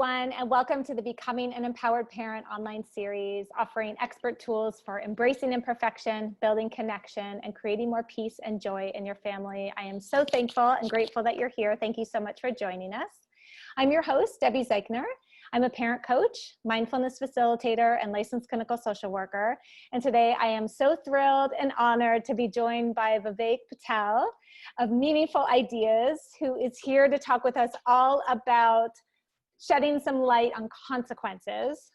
everyone, and welcome to the Becoming an Empowered Parent online series, offering expert tools for embracing imperfection, building connection, and creating more peace and joy in your family. I am so thankful and grateful that you're here. Thank you so much for joining us. I'm your host, Debbie Zeichner. I'm a parent coach, mindfulness facilitator, and licensed clinical social worker. And today I am so thrilled and honored to be joined by Vivek Patel of Meaningful Ideas, who is here to talk with us all about shedding some light on consequences,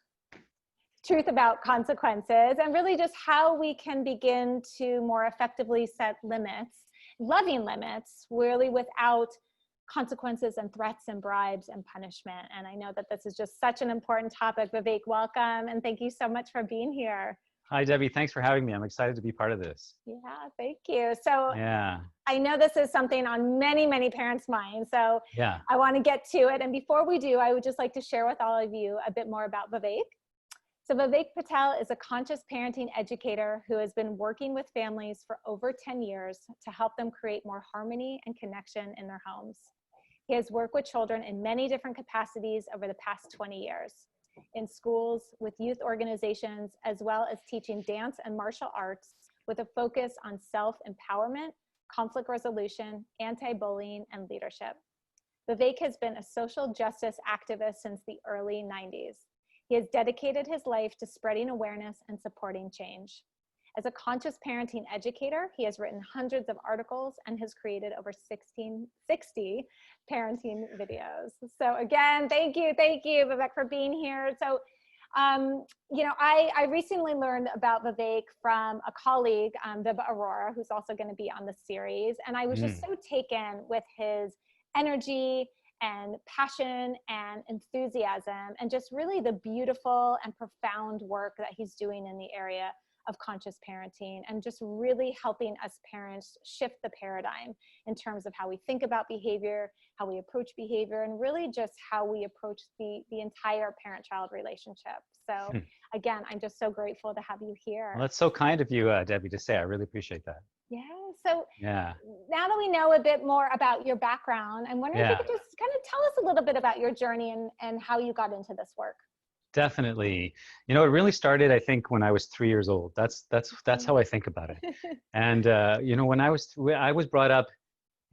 truth about consequences, and really just how we can begin to more effectively set limits, loving limits, really without consequences and threats and bribes and punishment. And I know that this is just such an important topic. Vivek, welcome, and thank you so much for being here. Hi, Debbie. Thanks for having me. I'm excited to be part of this. Yeah, thank you. So Yeah. I know this is something on many, many parents' minds. So Yeah. I want to get to it. And before we do, I would just like to share with all of you a bit more about Vivek. So Vivek Patel is a conscious parenting educator who has been working with families for over 10 years to help them create more harmony and connection in their homes. He has worked with children in many different capacities over the past 20 years. In schools, with youth organizations, as well as teaching dance and martial arts with a focus on self-empowerment, conflict resolution, anti-bullying, and leadership. Vivek has been a social justice activist since the early 90s. He has dedicated his life to spreading awareness and supporting change. As a conscious parenting educator, he has written hundreds of articles and has created over 60 parenting videos. So again, thank you, Vivek, for being here. So, I recently learned about Vivek from a colleague, Viv Aurora, who's also going to be on the series. And I was just so taken with his energy and passion and enthusiasm and just really the beautiful and profound work that he's doing in the area of conscious parenting and just really helping us parents shift the paradigm in terms of how we think about behavior, how we approach behavior, and really just how we approach the entire parent-child relationship. So again, I'm just so grateful to have you here. Well, that's so kind of you, Debbie, to say. I really appreciate that. Yeah. So yeah. Now that we know a bit more about your background, I'm wondering if you could just kind of tell us a little bit about your journey and how you got into this work. Definitely. You know, it really started, I think, when I was 3 years old. That's how I think about it. And, when I was brought up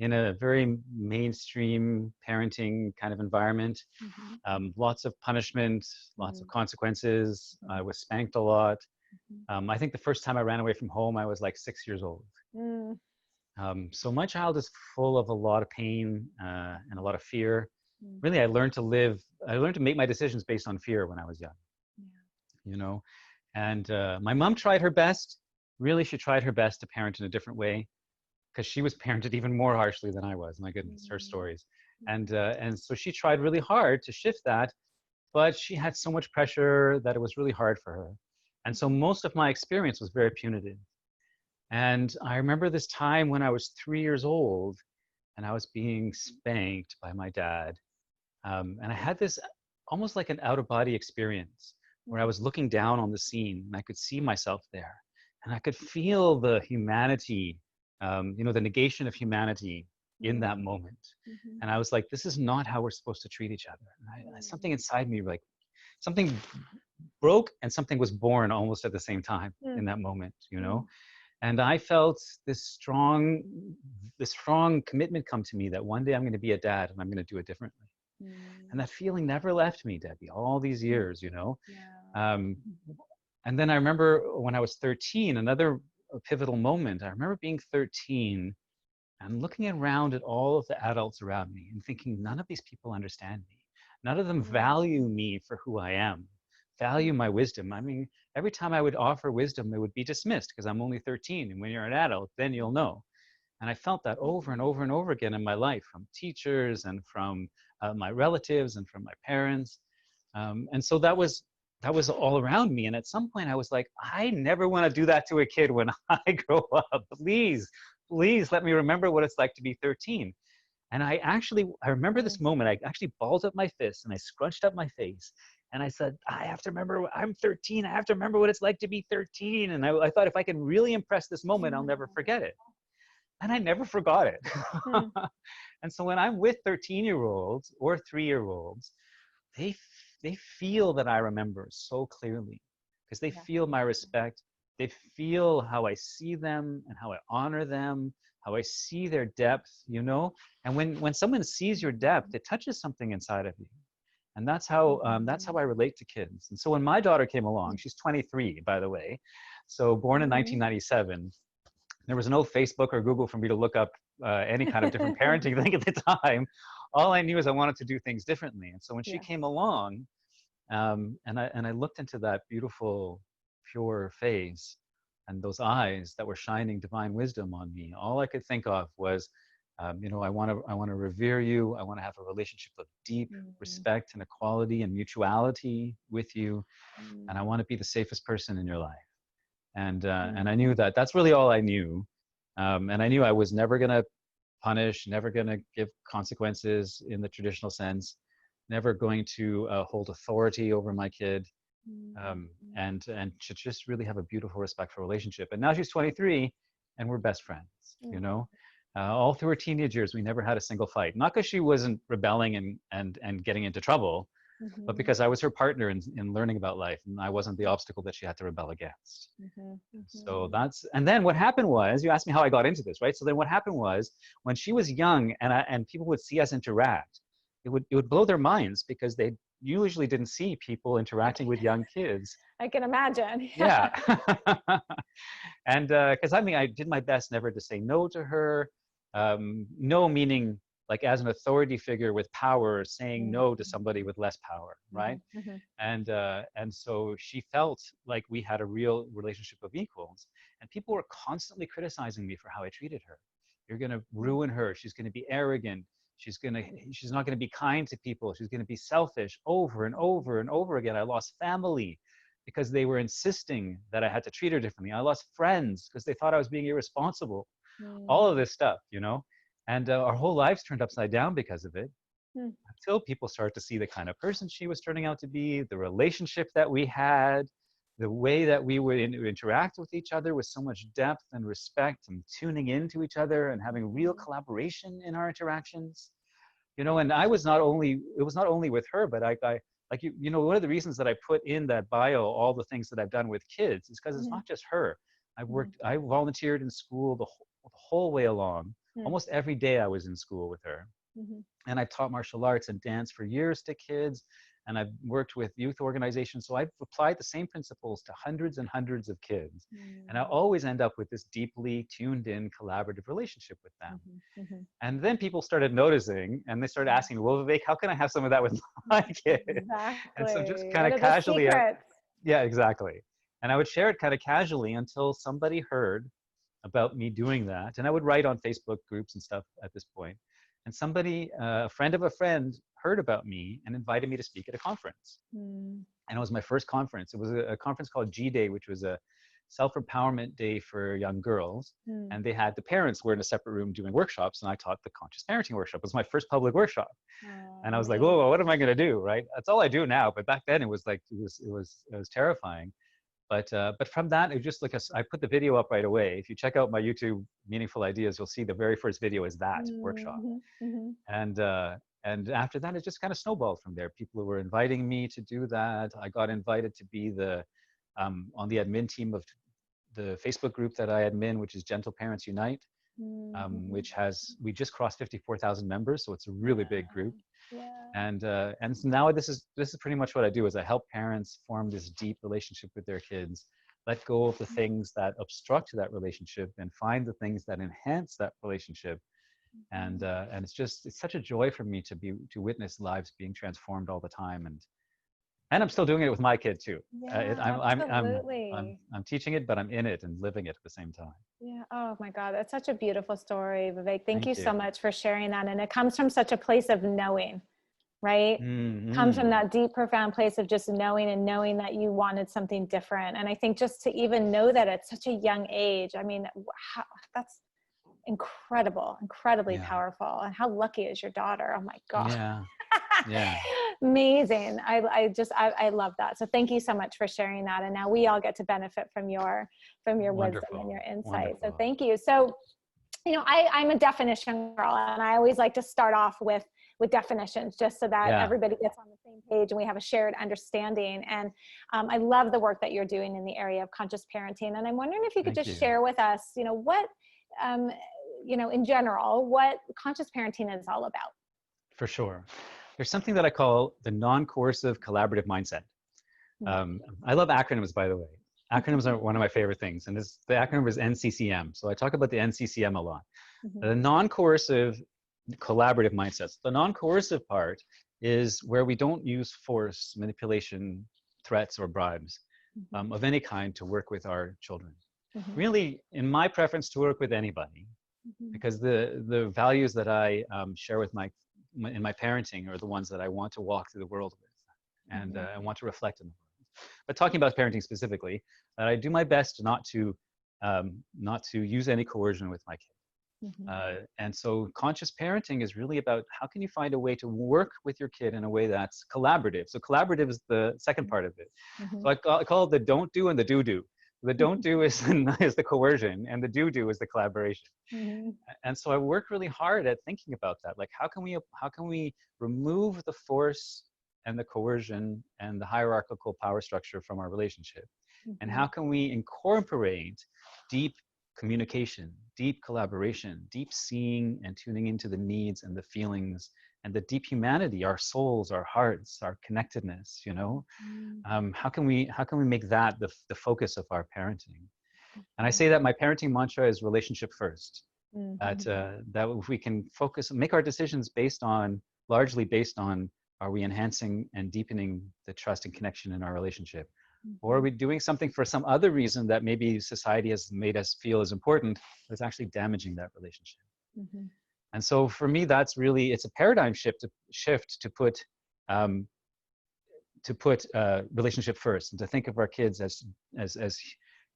in a very mainstream parenting kind of environment, lots of punishment, lots of consequences. I was spanked a lot. I think the first time I ran away from home, I was like 6 years old. So my child is full of a lot of pain and a lot of fear. Really, I learned to make my decisions based on fear when I was young, and my mom tried her best. Really, she tried her best to parent in a different way because she was parented even more harshly than I was. My goodness, her stories. And so she tried really hard to shift that, but she had so much pressure that it was really hard for her. And so most of my experience was very punitive. And I remember this time when I was 3 years old and I was being spanked by my dad. And I had this almost like an out-of-body experience where I was looking down on the scene and I could see myself there. And I could feel the humanity, the negation of humanity in that moment. And I was like, this is not how we're supposed to treat each other. And something inside me, like something broke and something was born almost at the same time in that moment, And I felt this strong commitment come to me that one day I'm going to be a dad and I'm going to do it differently. And that feeling never left me, Debbie, all these years, And then I remember when I was 13, another pivotal moment. I remember being 13 and looking around at all of the adults around me and thinking, none of these people understand me. None of them value me for who I am, value my wisdom. I mean, every time I would offer wisdom, it would be dismissed because I'm only 13. And when you're an adult, then you'll know. And I felt that over and over and over again in my life, from teachers and from my relatives and from my parents. And so that was all around me. And at some point I was like, I never want to do that to a kid when I grow up. Please let me remember what it's like to be 13. And I remember this moment. I actually balled up my fists and I scrunched up my face. And I said, I have to remember, I'm 13. I have to remember what it's like to be 13. And I thought if I can really impress this moment, I'll never forget it. And I never forgot it. And so when I'm with 13-year-olds or 3-year-olds, they they feel that I remember so clearly, because they feel my respect. They feel how I see them and how I honor them, how I see their depth, you know? And when someone sees your depth, it touches something inside of you. And that's how I relate to kids. And so when my daughter came along, she's 23, by the way, so born in 1997. There was no Facebook or Google for me to look up any kind of different parenting thing at the time. All I knew is I wanted to do things differently. And so when she came along, and I looked into that beautiful, pure face and those eyes that were shining divine wisdom on me, all I could think of was, you know, I want to revere you. I want to have a relationship of deep respect and equality and mutuality with you, and I want to be the safest person in your life. And I knew that that's really all I knew, and I knew I was never going to punish, never going to give consequences in the traditional sense, never going to hold authority over my kid, and to just really have a beautiful, respectful relationship. And now she's 23, and we're best friends. You know, all through her teenage years, we never had a single fight. Not because she wasn't rebelling and getting into trouble, but because I was her partner in learning about life, and I wasn't the obstacle that she had to rebel against. So that's, and then what happened was, you asked me how I got into this, right? So then what happened was, when she was young and people would see us interact, it would blow their minds, because they usually didn't see people interacting with young kids. I can imagine. Yeah. And because I mean, I did my best never to say no to her. No meaning like as an authority figure with power saying no to somebody with less power, right? And so she felt like we had a real relationship of equals, and people were constantly criticizing me for how I treated her. You're going to ruin her. She's going to be arrogant. She's not going to be kind to people. She's going to be selfish, over and over and over again. I lost family because they were insisting that I had to treat her differently. I lost friends because they thought I was being irresponsible. All of this stuff, you know, and our whole lives turned upside down because of it, until people started to see the kind of person she was turning out to be, the relationship that we had, the way that we would interact with each other with so much depth and respect, and tuning into each other and having real collaboration in our interactions, you know. And it was not only with her, but I like, you know, one of the reasons that I put in that bio all the things that I've done with kids is because it's not just her. I volunteered in school the whole way along. Almost every day I was in school with her. And I taught martial arts and dance for years to kids. And I've worked with youth organizations. So I've applied the same principles to hundreds and hundreds of kids. And I always end up with this deeply tuned in collaborative relationship with them. And then people started noticing, and they started asking me, well, Vivek, how can I have some of that with my kid? Exactly. And so just kind of casually. Yeah, exactly. And I would share it kind of casually until somebody heard about me doing that. And I would write on Facebook groups and stuff at this point. And somebody, a friend of a friend, heard about me and invited me to speak at a conference. And it was my first conference. It was a conference called G-Day, which was a self-empowerment day for young girls. And they had, the parents were in a separate room doing workshops, and I taught the conscious parenting workshop. It was my first public workshop. And I was like, whoa, what am I going to do, right? That's all I do now. But back then it was like, it was terrifying. But from that, it just like I put the video up right away. If you check out my YouTube Meaningful Ideas, you'll see the very first video is that workshop. And after that, it just kind of snowballed from there. People were inviting me to do that. I got invited to be on the admin team of the Facebook group that I admin, which is Gentle Parents Unite, we just crossed 54,000 members. So it's a really big group. And so now this is pretty much what I do, is I help parents form this deep relationship with their kids, let go of the things that obstruct that relationship, and find the things that enhance that relationship. And it's such a joy for me to witness lives being transformed all the time. And I'm still doing it with my kid too. I'm teaching it, but I'm in it and living it at the same time. Yeah. Oh my God. That's such a beautiful story, Vivek. Thank you so much for sharing that. And it comes from such a place of knowing, right? Comes from that deep, profound place of just knowing that you wanted something different. And I think just to even know that at such a young age, I mean, that's incredibly powerful. And how lucky is your daughter? Oh my God. Yeah. Amazing. I love that. So thank you so much for sharing that. And now we all get to benefit from your wisdom and your insight. So thank you. So, you know, I'm a definition girl, and I always like to start off with with definitions, just so that Yeah. everybody gets on the same page and we have a shared understanding. And I love the work that you're doing in the area of conscious parenting. And I'm wondering if you could Thank just you. share with us, what, in general, what conscious parenting is all about. For sure. There's something that I call the non-coercive collaborative mindset. I love acronyms, by the way. Acronyms are one of my favorite things. And the acronym is NCCM. So I talk about the NCCM a lot. The non-coercive collaborative mindsets. The non-coercive part is where we don't use force, manipulation, threats, or bribes of any kind to work with our children. Really, in my preference, to work with anybody, because the values that I share with in my parenting are the ones that I want to walk through the world with, and I want to reflect in the world. But talking about parenting specifically, I do my best not to use any coercion with my kids. And so conscious parenting is really about how can you find a way to work with your kid in a way that's collaborative. So collaborative is the second part of it. So I call it the don't do and the do. The don't do is the coercion, and the do is the collaboration. And so I work really hard at thinking about that. Like, how can we remove the force and the coercion and the hierarchical power structure from our relationship? And how can we incorporate deep communication, deep collaboration, deep seeing and tuning into the needs and the feelings and the deep humanity, our souls, our hearts, our connectedness, how can we make that the focus of our parenting? And I say that my parenting mantra is relationship first. That if we can focus, make our decisions largely based on, are we enhancing and deepening the trust and connection in our relationship? Or are we doing something for some other reason that maybe society has made us feel is important, but it's actually damaging that relationship? And so for me, that's really, it's a paradigm shift to put relationship first, and to think of our kids as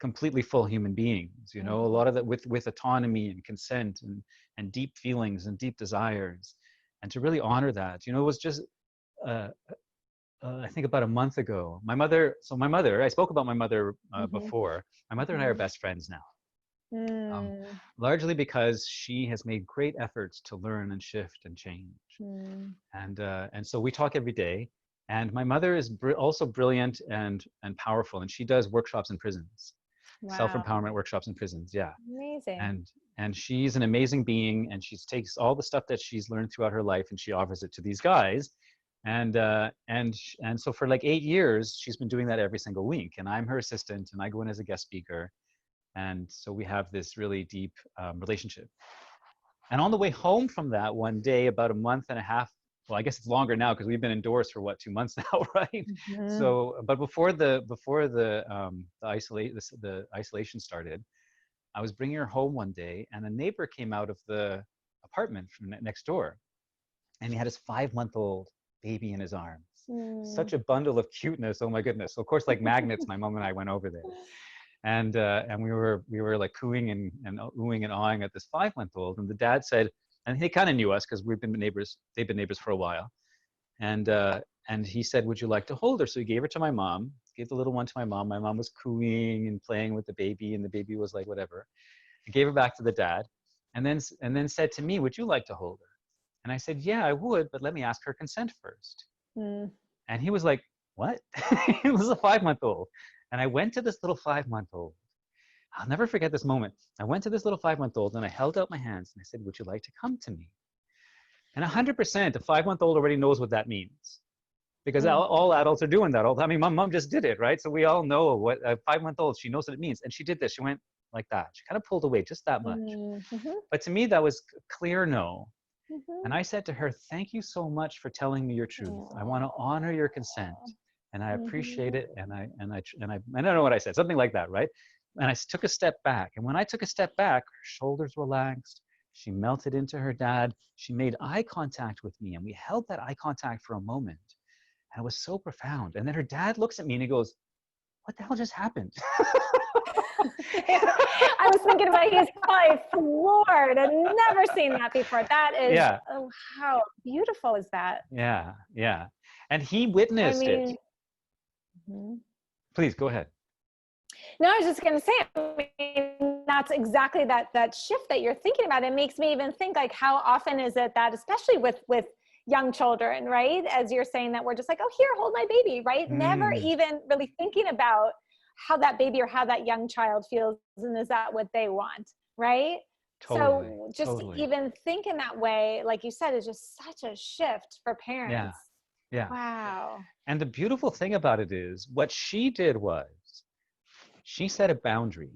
completely full human beings, a lot of that with autonomy and consent and deep feelings and deep desires, and to really honor that. It was just I think about a month ago, my mother, I spoke about my mother before. My mother and I are best friends now. Largely because she has made great efforts to learn and shift and change. And so we talk every day. And my mother is also brilliant and powerful, and she does workshops in prisons. Wow. Self-empowerment workshops in prisons. Yeah. Amazing. And she's an amazing being, and she takes all the stuff that she's learned throughout her life and she offers it to these guys. And so for like 8 years, she's been doing that every single week. And I'm her assistant, and I go in as a guest speaker. And so we have this really deep relationship. And on the way home from that one day, about a month and a half, well, I guess it's longer now because we've been indoors for 2 months now, right? So, but before the isolation started, I was bringing her home one day, and a neighbor came out of the apartment from next door, and he had his 5-month-old baby in his arms. Such a bundle of cuteness. Oh my goodness. So of course, like magnets, my mom and I went over there. And we were like cooing and oohing and awing at this 5-month-old. And the dad said, and he kind of knew us because they've been neighbors for a while. And he said, would you like to hold her? So he gave her to my mom, gave the little one to my mom. My mom was cooing and playing with the baby, and the baby was like, whatever. He gave her back to the dad, and then said to me, would you like to hold her? And I said, yeah, I would, but let me ask her consent first. And he was like, what? It was a 5-month-old. And I went to this little 5-month-old. I'll never forget this moment. I went to this little 5-month-old and I held out my hands and I said, would you like to come to me? And 100%, a 5-month-old already knows what that means, because all adults are doing that. I mean, my mom just did it, right? So we all know what a 5-month-old, she knows what it means. And she did this. She went like that. She kind of pulled away just that much. But to me, that was clear no. And I said to her, thank you so much for telling me your truth. I want to honor your consent, and I appreciate it. And I don't know what I said, something like that, right? And I took a step back. And when I took a step back, her shoulders relaxed. She melted into her dad. She made eye contact with me, and we held that eye contact for a moment. And it was so profound. And then her dad looks at me and he goes, what the hell just happened? I was thinking about, he's probably floored. I've never seen that before. That is, oh, how beautiful is that? Yeah. And he witnessed it. Please go ahead. No, I was just going to say, I mean, that's exactly that shift that you're thinking about. It makes me even think, like, how often is it that, especially with young children, right? As you're saying that we're just like, oh, here, hold my baby, right? Never Mm, even really thinking about how that baby or how that young child feels and is that what they want, right? totally, So just to totally. even think in that way, like you said, is just such a shift for Yeah, parents. yeah. Wow. And the beautiful thing about it is what she did was she set a boundary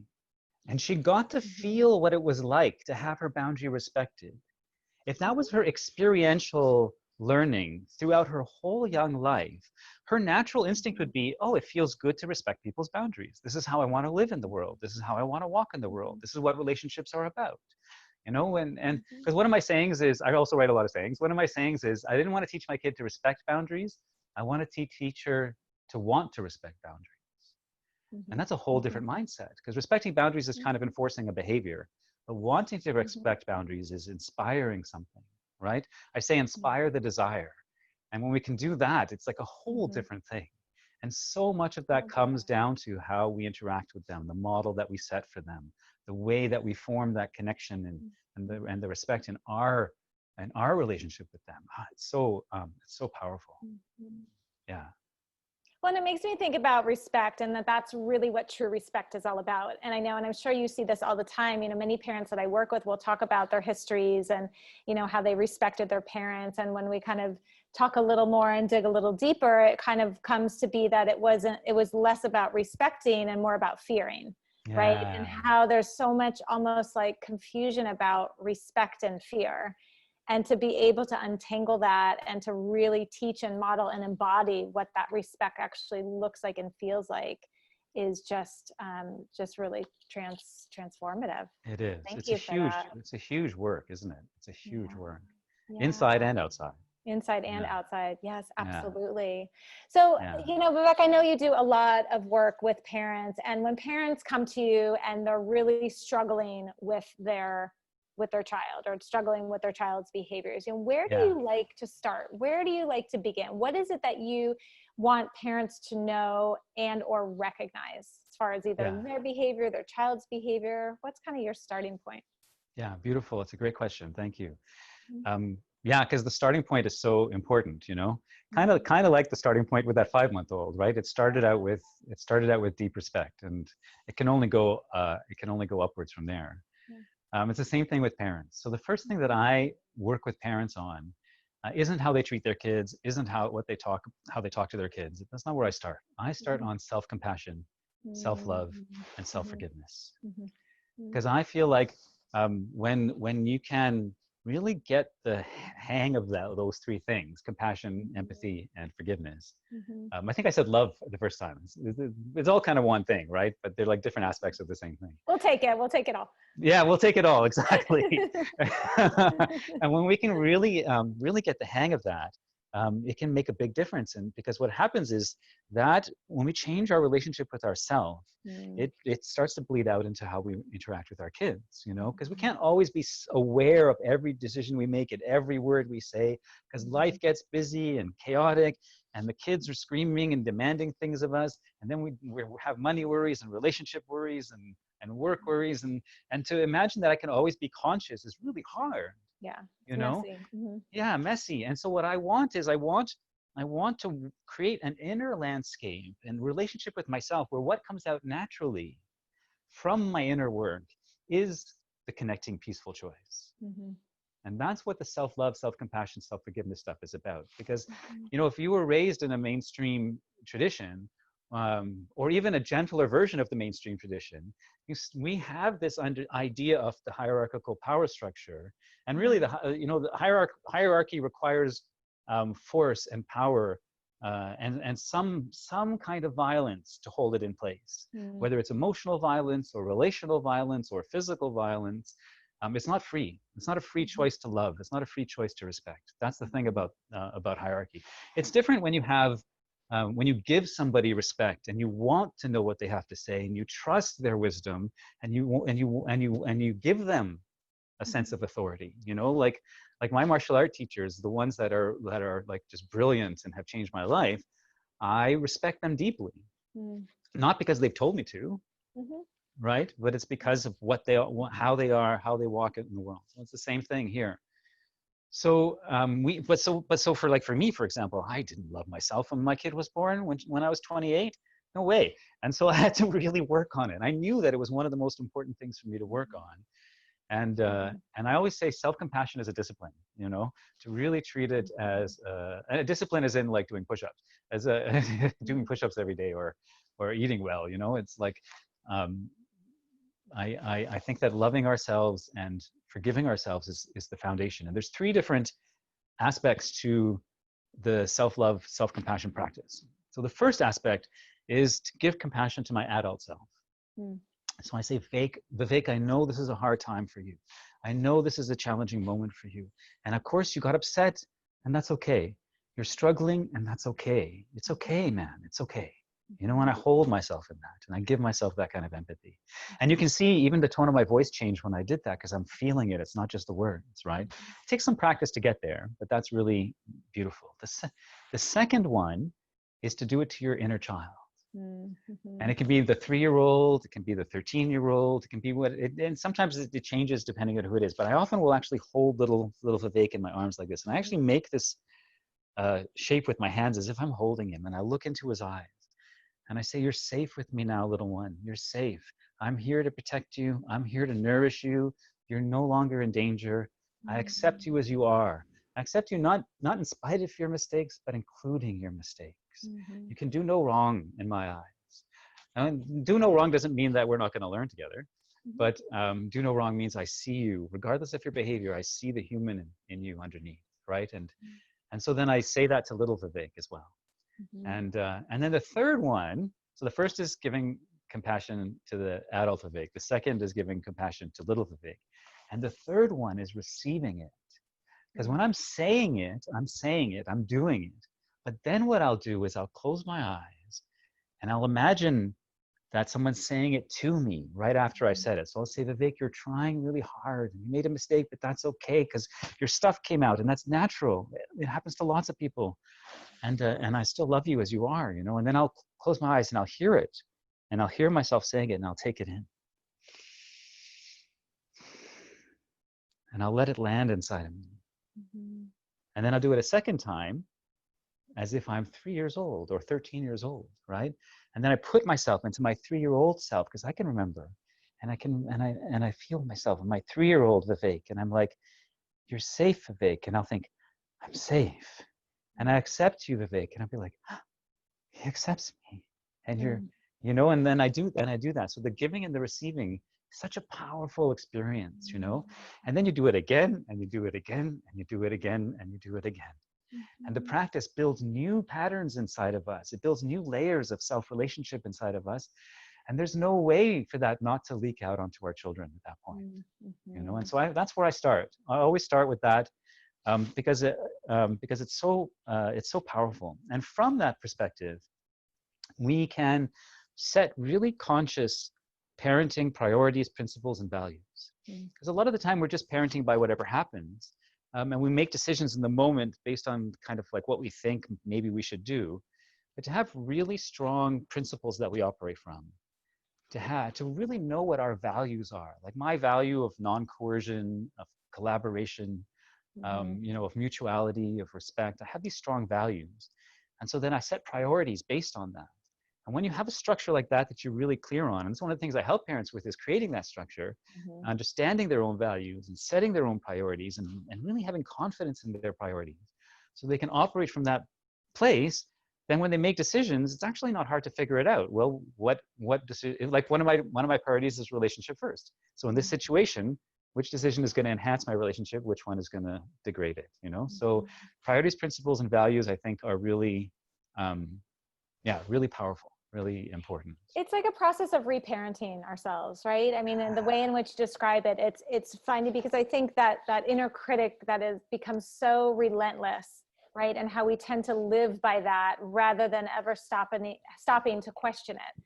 and she got to Mhm. feel what it was like to have her boundary respected. If that was Mhm. her experiential learning throughout her whole young life, her natural instinct would be, oh, it feels good to respect people's boundaries. This is how I want to live in the world. This is how I want to walk in the world. Mhm. This is what relationships are about. You know, and Mhm. because one of my sayings is, I also write a lot of sayings. One of my sayings is, I didn't want to teach my kid to respect boundaries. I want to teach her to want to respect boundaries. And Mhm. that's a whole Mhm. different mindset because respecting boundaries is kind of Mhm. enforcing a behavior. But wanting to Mhm. respect boundaries is inspiring something, right? I say inspire the desire. And when we can do that, it's like a whole Mhm. different thing. And so much of I that love comes that. down to how we interact with them, the model that we set for them, the way that we form that connection and the respect in our relationship with them. It's so powerful. Mhm. Yeah. Well, and it makes me think about respect and that that's really what true respect is all about. And I know, and I'm sure you see this all the time, many parents that I work with will talk about their histories and, how they respected their parents. And when we kind of talk a little more and dig a little deeper, it kind of comes to be that it was less about respecting and more about fearing, right? And Yeah. how there's so much almost like confusion about respect and fear, and to be able to untangle that and to really teach and model and embody what that respect actually looks like and feels like is just really transformative. It is. Thank you for that. It's a huge work, isn't it? It's a huge Yeah. work, Yeah. inside and outside. Inside and Yeah, outside. Yes, yeah, absolutely. So, yeah, Vivek, I know you do a lot of work with parents, and when parents come to you and they're really struggling with their child or struggling with their child's behaviors, where do yeah, you like to start? Where do you like to begin? What is it that you want parents to know and or recognize as far as either yeah, their behavior, their child's behavior? What's kind of your starting point? yeah. Beautiful. It's a great question. Thank you. Yeah, because the starting point is so important. Mhm. Kind of like the starting point with that 5-month-old, right? It started out with deep respect, and it can only go upwards from there. Yeah. It's the same thing with parents. So the first thing that I work with parents on isn't how they treat their kids, isn't how they talk to their kids. That's not where I start. I start Mhm. on self-compassion, self-love, Mhm. and Mhm. self-forgiveness. Mhm. Mhm. Because I feel like when you can really get the hang of those three things, compassion, Mhm. empathy, and forgiveness. Mhm. I think I said love the first time. It's all kind of one thing, right? But they're like different aspects of the same thing. We'll take it. We'll take it all. Yeah, we'll take it all, exactly. And when we can really get the hang of that, it can make a big difference. And because what happens is that when we change our relationship with ourselves, Mm. it starts to bleed out into how we interact with our kids, because we Mhm. can't always be aware of every decision we make and every word we say, because life Mhm. gets busy and chaotic, and the kids are screaming and demanding things of us, and then we have money worries and relationship worries and work worries, and to imagine that I can always be conscious is really hard, Yeah, you it's know? messy. Mhm. Yeah, messy. And so what I want is I want to create an inner landscape and relationship with myself where what comes out naturally from my inner work is the connecting peaceful choice. Mhm. And that's what the self-love, self-compassion, self-forgiveness stuff is about. Because, Mhm. if you were raised in a mainstream tradition, or even a gentler version of the mainstream tradition, we have this idea of the hierarchical power structure, and really, Mhm. the hierarchy requires force and power, and some kind of violence to hold it in place, Mhm. whether it's emotional violence or relational violence or physical violence. It's not free. It's not a free Mhm. choice to love. It's not a free choice to respect. That's the thing Mhm. about hierarchy. It's different when you give somebody respect and you want to know what they have to say and you trust their wisdom and you give them a sense Mhm. of authority. Like my martial art teachers, the ones that are like just brilliant and have changed my life. I respect them deeply, Mhm. not because they've told me to, Mhm. right? But it's because of what they are, how they walk it in the world. So it's the same thing here. So but so for like for me, for example, I didn't love myself when my kid was born when I was 28. No way. And so I had to really work on it. I knew that it was one of the most important things for me to work on. And I always say self-compassion is a discipline, you know, to really treat it as a discipline is in like doing push-ups, as a doing push-ups every day or eating well, you know. It's like um, I think that loving ourselves and forgiving ourselves is the foundation. And there's three different aspects to the self-love, self-compassion practice. So the first aspect is to give compassion to my adult self. Mm. So I say, Vivek, I know this is a hard time for you. I know this is a challenging moment for you. And of course you got upset, and that's okay. You're struggling, and that's okay. It's okay, man. It's okay. You know, and I hold myself in that, and I give myself that kind of empathy. And you can see even the tone of my voice change when I did that, because I'm feeling it. It's not just the words, right? It takes some practice to get there, but that's really beautiful. The second one is to do it to your inner child. And it can be the 3-year-old, it can be the 13-year-old, it can be and sometimes it changes depending on who it is. But I often will actually hold little Vivek in my arms like this. And I actually make this shape with my hands as if I'm holding him. And I look into his eyes. And I say, you're safe with me now, little one. You're safe. I'm here to protect you. I'm here to nourish you. You're no longer in danger. I accept you as you are. I accept you not in spite of your mistakes, but including your mistakes. You can do no wrong in my eyes. And do no wrong doesn't mean that we're not going to learn together. But do no wrong means I see you, regardless of your behavior. I see the human in you underneath, right? And so then I say that to little Vivek as well. And then the third one, so the first is giving compassion to the adult Vivek. The second is giving compassion to little Vivek. And the third one is receiving it. Because when I'm saying it, I'm doing it. But then what I'll do is I'll close my eyes and I'll imagine that someone's saying it to me right after I said it. So I'll say, Vivek, you're trying really hard. You made a mistake, but that's okay because your stuff came out and that's natural. It happens to lots of people. And I still love you as you are, you know. And then I'll close my eyes and I'll hear it. And I'll hear myself saying it and I'll take it in. And I'll let it land inside of me. And then I'll do it a second time as if I'm 3 years old or 13 years old, right? And then I put myself into my 3-year-old self because I can remember, and I feel myself in my 3-year-old Vivek, and I'm like, "You're safe, Vivek," and I'll think, "I'm safe," and I accept you, Vivek, and I'll be like, oh, "He accepts me," and you're, you know, and then I do that. So the giving and the receiving is such a powerful experience, you know, and then you do it again, and you do it again, and you do it again, and you do it again. And the practice builds new patterns inside of us. It builds new layers of self-relationship inside of us. And there's no way for that not to leak out onto our children at that point. You know, and so that's where I start. I always start with that because it's so powerful. And from that perspective, we can set really conscious parenting priorities, principles, and values. Because a lot of the time we're just parenting by whatever happens. And we make decisions in the moment based on kind of like what we think maybe we should do. But to have really strong principles that we operate from, to really know what our values are, like my value of non-coercion, of collaboration, you know, of mutuality, of respect. I have these strong values. And so then I set priorities based on that. And when you have a structure like that that you're really clear on, and it's one of the things I help parents with is creating that structure, understanding their own values and setting their own priorities and really having confidence in their priorities so they can operate from that place. Then when they make decisions, it's actually not hard to figure it out. Well, what decision, like one of my priorities is relationship first. So in this situation, which decision is going to enhance my relationship? Which one is going to degrade it? You know, so priorities, principles, and values, I think, are really, really powerful, really important. It's like a process of reparenting ourselves, right? I mean, and the way in which you describe it, it's funny because I think that inner critic that becomes so relentless, right? And how we tend to live by that rather than ever stopping to question it,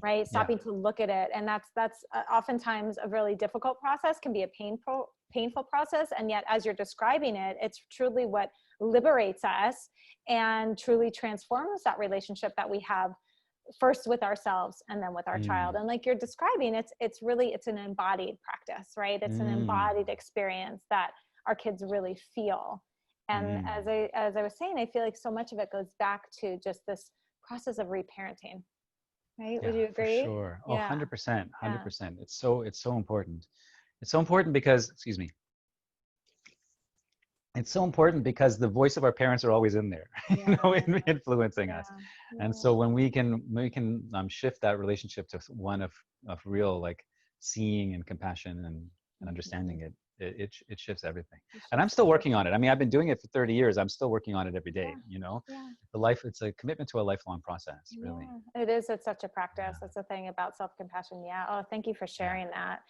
right? Stopping to look at it. And that's oftentimes a really difficult process, can be a painful process. And yet, as you're describing it, it's truly what liberates us and truly transforms that relationship that we have first with ourselves and then with our child. And like you're describing, it's an embodied practice, right? It's an embodied experience that our kids really feel. And as I was saying, I feel like so much of it goes back to just this process of reparenting, right? Would Yeah, you for agree? sure. Oh, Yeah. 100%, Yeah. 100%. It's so important. It's so important because, excuse me, it's so important because the voice of our parents are always in there, Yeah. influencing us. Yeah. And so when we can shift that relationship to one of real like seeing and compassion and understanding it, it shifts everything. It's And I'm just still working everything. on it. I mean, I've been doing it for 30 years. I'm still working on it every day, Yeah. you know. Yeah. It's a commitment to a lifelong process, really. Yeah, it is. It's such a practice. Yeah. That's the thing about self-compassion. Yeah. Oh, thank you for Yeah. sharing that.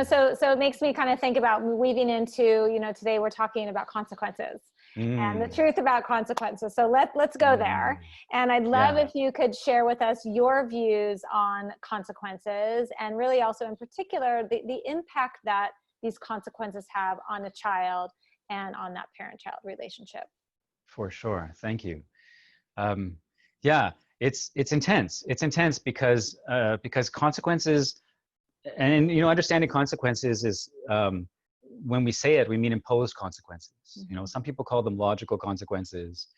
So it makes me kind of think about weaving into, today we're talking about consequences and the Mm, truth about consequences. So let's go there. mm, And I'd love yeah, if you could share with us your views on consequences, and really also in particular, the impact that these consequences have on a child and on that parent-child relationship. for sure. Thank you. Um, yeah, it's intense. It's intense because consequences, and understanding consequences is, when we say it, we mean imposed consequences. Mm-hmm. Some people call them logical consequences.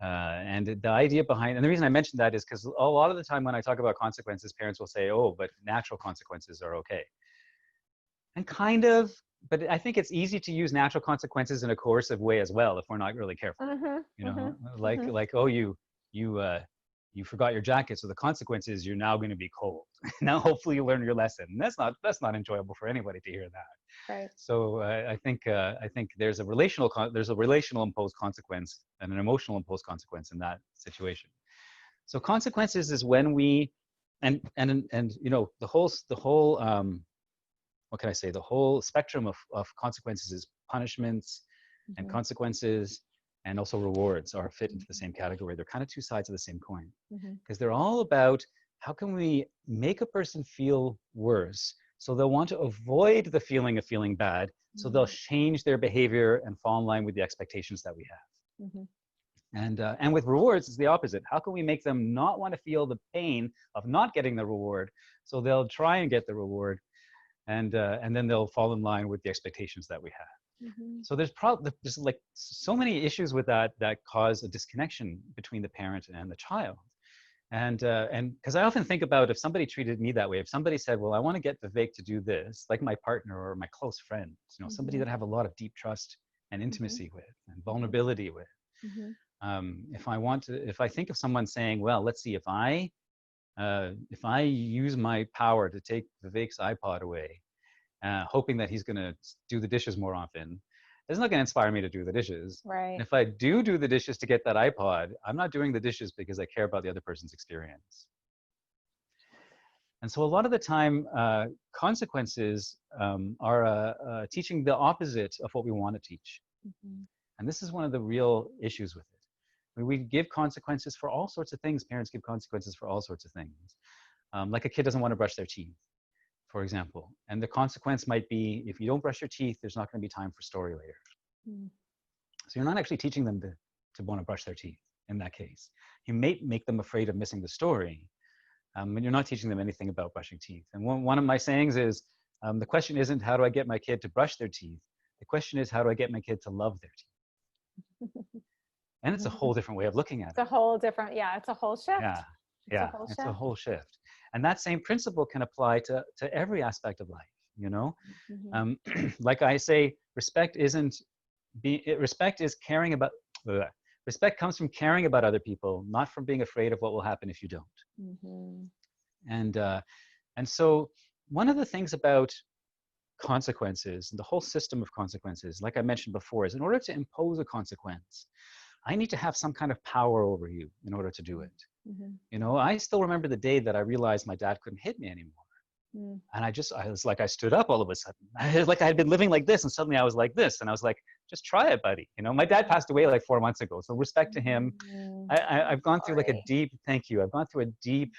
And the idea behind, and the reason I mentioned that is because a lot of the time when I talk about consequences, parents will say, "Oh, but natural consequences are okay." And kind of, but I think it's easy to use natural consequences in a coercive way as well if we're not really careful. Mm-hmm. Mm-hmm. Like Mm-hmm. oh, you forgot your jacket, so the consequence is you're now going to be cold. Now, hopefully, you learn your lesson. And that's not enjoyable for anybody to hear that. Right. So I think there's a relational imposed consequence and an emotional imposed consequence in that situation. So consequences is when we and the whole what can I say? The whole spectrum of consequences is punishments and Mm-hmm. consequences and also rewards are fit into the same category. They're kind of two sides of the same coin Mm-hmm. because they're all about how can we make a person feel worse so they'll want to avoid the feeling of feeling bad, so they'll change their behavior and fall in line with the expectations that we have. Mm-hmm. And with rewards, it's the opposite. How can we make them not want to feel the pain of not getting the reward, so they'll try and get the reward, and then they'll fall in line with the expectations that we have. Mm-hmm. So there's like so many issues with that cause a disconnection between the parent and the child. And because I often think about if somebody treated me that way, if somebody said, well, I want to get Vivek to do this, like my partner or my close friend, somebody Mm-hmm. that I have a lot of deep trust and Mm-hmm. intimacy with and vulnerability with. Mm-hmm. If I think of someone saying, well, let's see, if I use my power to take Vivek's iPod away, hoping that he's going to do the dishes more often, it's not going to inspire me to do the dishes. Right. And if I do the dishes to get that iPod, I'm not doing the dishes because I care about the other person's experience. And so a lot of the time, consequences are teaching the opposite of what we want to teach. Mm-hmm. And this is one of the real issues with it. We give consequences for all sorts of things. Parents give consequences for all sorts of things. Like a kid doesn't want to brush their teeth, for example. And the consequence might be, if you don't brush your teeth, there's not going to be time for story later. Mm-hmm. So you're not actually teaching them to want to brush their teeth in that case. You may make them afraid of missing the story, and you're not teaching them anything about brushing teeth. And one of my sayings is, the question isn't how do I get my kid to brush their teeth? The question is how do I get my kid to love their teeth? And it's a whole different way of looking at It's it. a whole different, it's a whole shift. Yeah, It's a yeah, whole it's a shift. whole shift. And that same principle can apply to every aspect of life, Mm-hmm. Like I say, respect is caring about, respect comes from caring about other people, not from being afraid of what will happen if you don't. Mm-hmm. And so one of the things about consequences, the whole system of consequences, like I mentioned before, is in order to impose a consequence, I need to have some kind of power over you in order to do it. Mm-hmm. I still remember the day that I realized my dad couldn't hit me anymore. Mm. And I was like, I stood up all of a sudden. Like I had been living like this, and suddenly I was like this. And I was like, just try it, buddy. My dad passed away like 4 months ago. So respect to him. Mm-hmm. I've gone through like a deep, thank you. I've gone through a deep,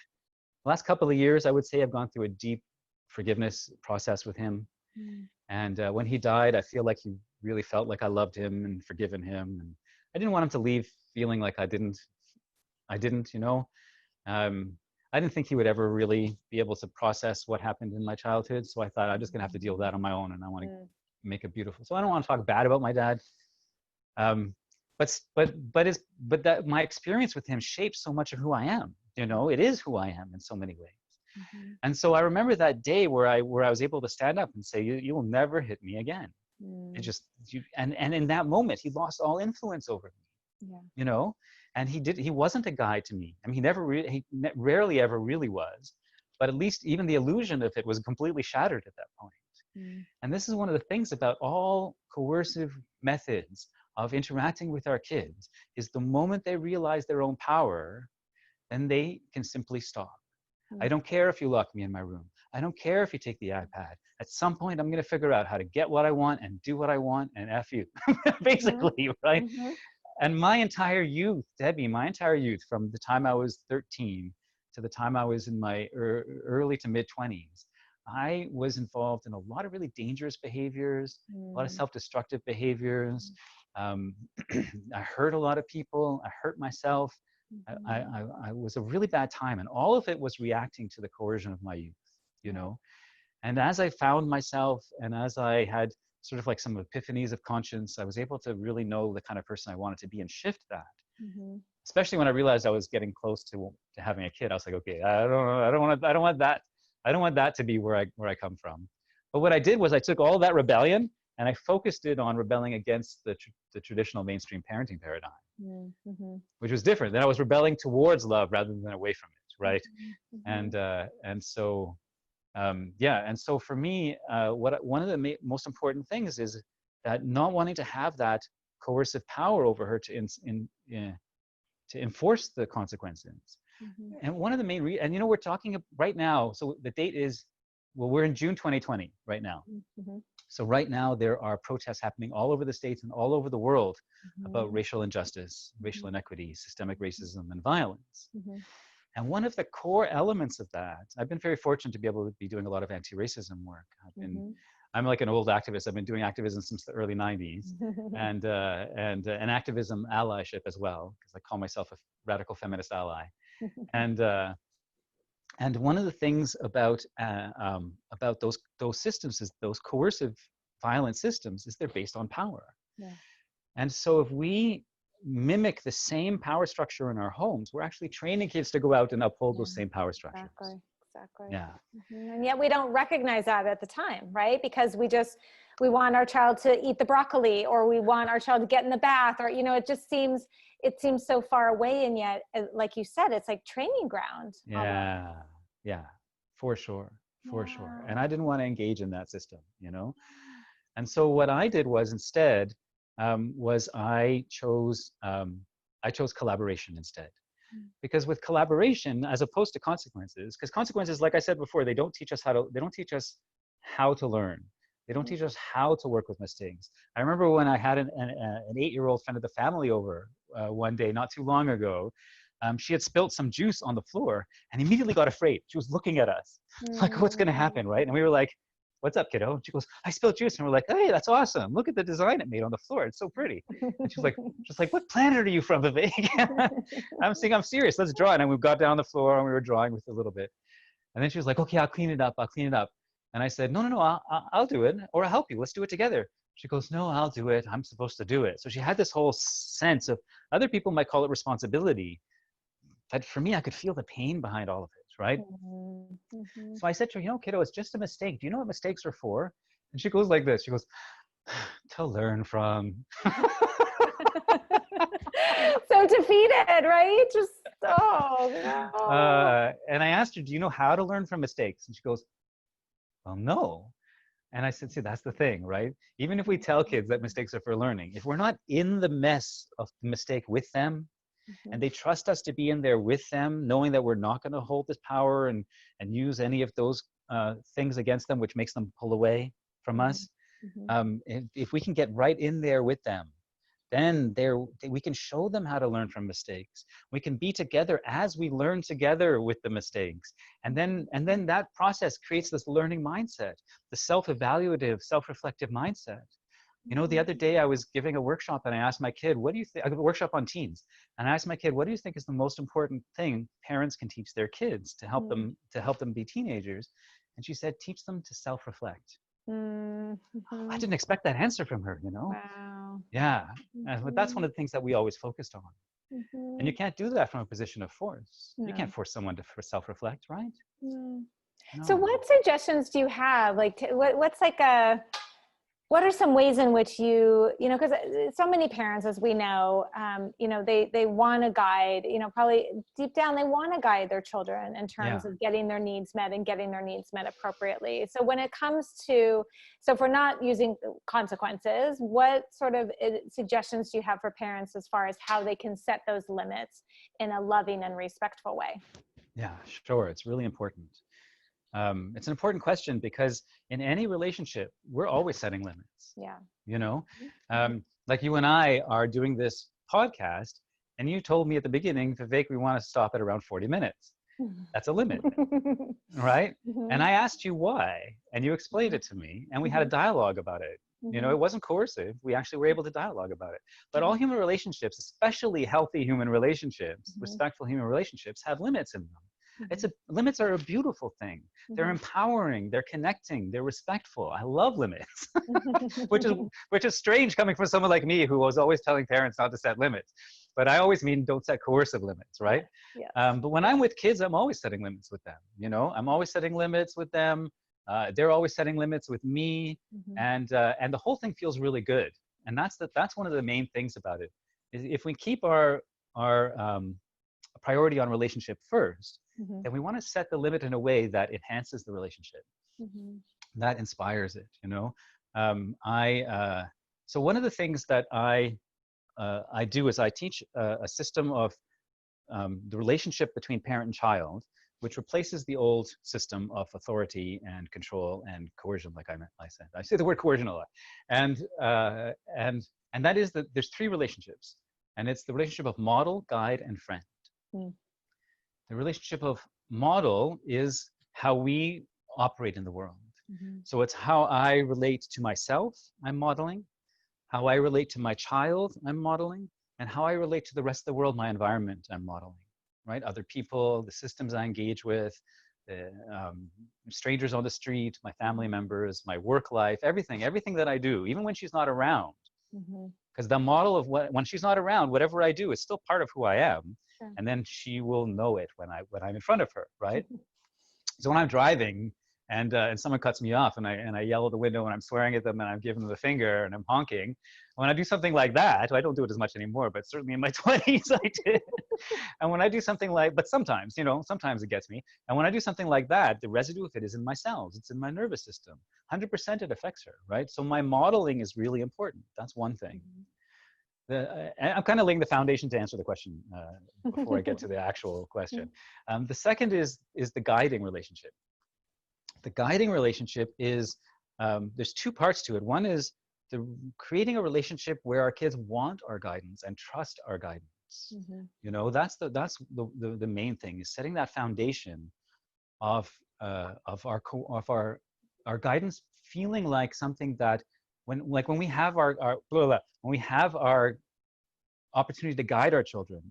last couple of years, I would say I've gone through a deep forgiveness process with him. Mm. And when he died, I feel like he really felt like I loved him and forgiven him. And I didn't want him to leave feeling like I didn't. I didn't think he would ever really be able to process what happened in my childhood. So I thought I'm just going to have to deal with that on my own. And I want to make a beautiful. So I don't want to talk bad about my dad. Um, but that my experience with him shaped so much of who I am. You know, it is who I am in so many ways. Mm-hmm. And so I remember that day where I was able to stand up and say, you will never hit me again. It just, and in that moment, he lost all influence over me, Yeah. you know, and he wasn't a guide to me. I mean, he rarely ever really was, but at least even the illusion of it was completely shattered at that point. And this is one of the things about all coercive methods of interacting with our kids is the moment they realize their own power, then they can simply stop. I don't care if you lock me in my room. I don't care if you take the iPad. At some point, I'm going to figure out how to get what I want and do what I want and F you, basically, right? Mm-hmm. And my entire youth, Debbie, my entire youth, from the time I was 13 to the time I was in my early to mid 20s, I was involved in a lot of really dangerous behaviors, a lot of self-destructive behaviors. I hurt a lot of people. I hurt myself. I was a really bad time, and all of it was reacting to the coercion of my youth, you know. And as I found myself, and as I had sort of like some epiphanies of conscience, I was able to really know the kind of person I wanted to be and shift that. Especially when I realized I was getting close to having a kid, I was like, okay, I don't want that to be where I come from. But what I did was I took all that rebellion and I focused it on rebelling against the traditional mainstream parenting paradigm, which was different. Then I was rebelling towards love rather than away from it, right? And so and so for me, one of the most important things is that not wanting to have that coercive power over her to enforce the consequences. And one of the main and you know, we're talking right now, so the date is, well, we're in June 2020 right now. So right now there are protests happening all over the States and all over the world about racial injustice, racial inequity, systemic racism, and violence. And one of the core elements of that, I've been very fortunate to be able to be doing a lot of anti-racism work. I'm like an old activist. I've been doing activism since the early 90s and an activism allyship as well, because I call myself a radical feminist ally. And one of the things about those systems is those coercive violent systems is they're based on power. And so if we mimic the same power structure in our homes, we're actually training kids to go out and uphold those same power structures. Exactly. Yeah. And yet we don't recognize that at the time, right? Because we want our child to eat the broccoli, or we want our child to get in the bath, or, you know, it seems so far away. And yet, like you said, it's like training ground. Yeah. Yeah, for sure. And I didn't want to engage in that system, you know? And so what I did was instead, I chose collaboration instead. Because with collaboration, as opposed to consequences, because consequences, like I said before, they don't teach us how to learn. They don't teach us how to work with mistakes. I remember when I had an 8-year-old friend of the family over one day, not too long ago. She had spilt some juice on the floor and immediately got afraid. She was looking at us, like, what's going to happen, right? And we were like, what's up, kiddo? And she goes, I spilled juice. And we're like, hey, that's awesome. Look at the design it made on the floor. It's so pretty. And she's like, what planet are you from, Vivek? I'm saying, I'm serious. Let's draw it. And we got down on the floor and we were drawing with a little bit. And then she was like, okay, I'll clean it up. And I said, no, I'll do it, or I'll help you. Let's do it together. She goes, no, I'll do it. I'm supposed to do it. So she had this whole sense of, other people might call it responsibility, but for me, I could feel the pain behind all of it, right? So I said to her, you know, kiddo, it's just a mistake. Do you know what mistakes are for? And she goes like this. She goes, to learn from. So defeated, right? Just, oh, no. And I asked her, do you know how to learn from mistakes? And she goes, well, no. And I said, see, that's the thing, right? Even if we tell kids that mistakes are for learning, if we're not in the mess of the mistake with them, and they trust us to be in there with them, knowing that we're not going to hold this power and use any of those things against them, which makes them pull away from us. If we can get right in there with them, then we can show them how to learn from mistakes. We can be together as we learn together with the mistakes. And then that process creates this learning mindset, the self-evaluative, self-reflective mindset. You know, the other day I was giving a workshop and I asked my kid, what do you think, a workshop on teens. And I asked my kid, what do you think is the most important thing parents can teach their kids to help them be teenagers? And she said, teach them to self-reflect. I Mm-hmm. didn't expect that answer from her, you know? Wow. Yeah. But that's Mm-hmm. one of the things that we always focused on. And Mm-hmm. you can't do that from a position of force. You can't No. force someone to self-reflect, right? Mm. So No. what suggestions do you have? Like, what's like what are some ways in which you know, because so many parents, as we know, you know, they want to guide, you know, probably deep down, they want to guide their children in terms Yeah. of getting their needs met and getting their needs met appropriately. So when it comes to, so if we're not using consequences, what sort of suggestions do you have for parents as far as how they can set those limits in a loving and respectful way? Yeah, sure. It's really important. It's an important question because in any relationship, we're always setting limits. Yeah. You know, Mm-hmm. like you and I are doing this podcast, and you told me at the beginning, Vivek, we want to stop at around 40 minutes. That's a limit, right? And Mm-hmm. I asked you why, and you explained it to me, and we had a Mm-hmm. dialogue about it. You know, Mm-hmm. it wasn't coercive. We actually were able to dialogue about it. But all human relationships, especially healthy human relationships, Mm-hmm. respectful human relationships, have limits in them. Mm-hmm. Limits are a beautiful thing. They're Mm-hmm. empowering, they're connecting, they're respectful. I love limits, which is Mm-hmm. which is strange coming from someone like me who was always telling parents not to set limits. But I always mean don't set coercive limits, right? Yes. Yes. But when I'm with kids, I'm always setting limits with them. You know, I'm always setting limits with them. They're always setting limits with me, Mm-hmm. and the whole thing feels really good. And that's one of the main things about it. Is if we keep our priority on relationship first, Mm-hmm. then we want to set the limit in a way that enhances the relationship, Mm-hmm. that inspires it. You know, I so one of the things that I do is I teach a system of the relationship between parent and child, which replaces the old system of authority and control and coercion. Like I said, I say the word coercion a lot, and uh, and and that is that there's three relationships, and it's the relationship of model, guide, and friend. Mm-hmm. The relationship of model is how we operate in the world. Mm-hmm. So it's how I relate to myself, I'm modeling, how I relate to my child, I'm modeling, and how I relate to the rest of the world, my environment, I'm modeling, right? Other people, the systems I engage with, the strangers on the street, my family members, my work life, everything that I do, even when she's not around. Mm-hmm. Because the model of when she's not around, whatever I do is still part of who I am, Sure. and then she will know it when I'm in front of her, right? So when I'm driving and someone cuts me off and I yell at the window and I'm swearing at them and I'm giving them the finger and I'm honking, when I do something like that, I don't do it as much anymore, but certainly in my 20s I did. And when I do something like, but sometimes, you know, sometimes it gets me. And when I do something like that, the residue of it is in my cells, it's in my nervous system. 100% it affects her, right? So my modeling is really important. That's one thing. I'm kind of laying the foundation to answer the question before I get to the actual question. The second is the guiding relationship. The guiding relationship is there's two parts to it. One is creating a relationship where our kids want our guidance and trust our guidance. Mm-hmm. You know, that's the main thing, is setting that foundation of our guidance feeling like something that when we have our blah, blah, when we have our opportunity to guide our children